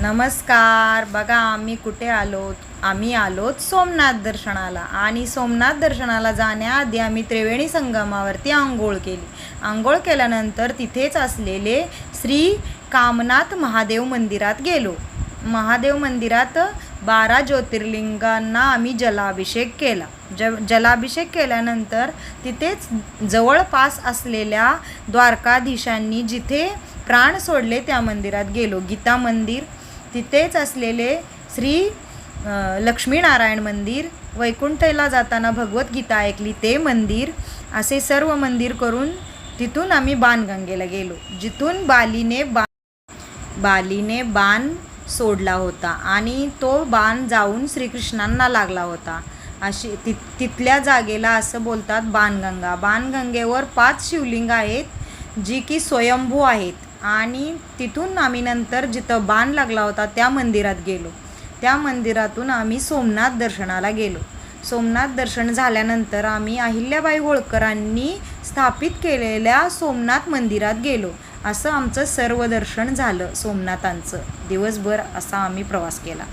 नमस्कार. बघा आम्ही कुठे आलोत. आम्ही आलोत सोमनाथ दर्शनाला. आणि सोमनाथ दर्शनाला जाण्याआधी आम्ही त्रिवेणी संगमावरती आंघोळ केली. आंघोळ केल्यानंतर तिथेच असलेले श्री कामनाथ महादेव मंदिरात गेलो. महादेव मंदिरात 12 ज्योतिर्लिंगांना आम्ही जलाभिषेक केला. जलाभिषेक केल्यानंतर तिथेच जवळपास असलेल्या द्वारकाधीशांनी जिथे प्राण सोडले त्या मंदिरात गेलो. गीता मंदिर, तिथेच असलेले श्री लक्ष्मीनारायण मंदिर, वैकुंठला जाताना भगवद्गीता ऐकली ते मंदिर, असे सर्व मंदिर करून तिथून आम्ही बाणगंगेला गेलो. जिथून बालीने बाण सोडला होता आणि तो बाण जाऊन श्रीकृष्णांना लागला होता. अशी तिथल्या जागेला असं बोलतात बाणगंगा. बाणगंगेवर 5 शिवलिंग आहेत जी की स्वयंभू आहेत. आणि तिथून आम्ही नंतर जिथं बाण लागला होता त्या मंदिरात गेलो. त्या मंदिरातून आम्ही सोमनाथ दर्शनाला गेलो. सोमनाथ दर्शन झाल्यानंतर आम्ही अहिल्याबाई होळकरांनी स्थापित केलेल्या सोमनाथ मंदिरात गेलो. असं आमचं सर्व दर्शन झालं सोमनाथांचं. दिवसभर असा आम्ही प्रवास केला.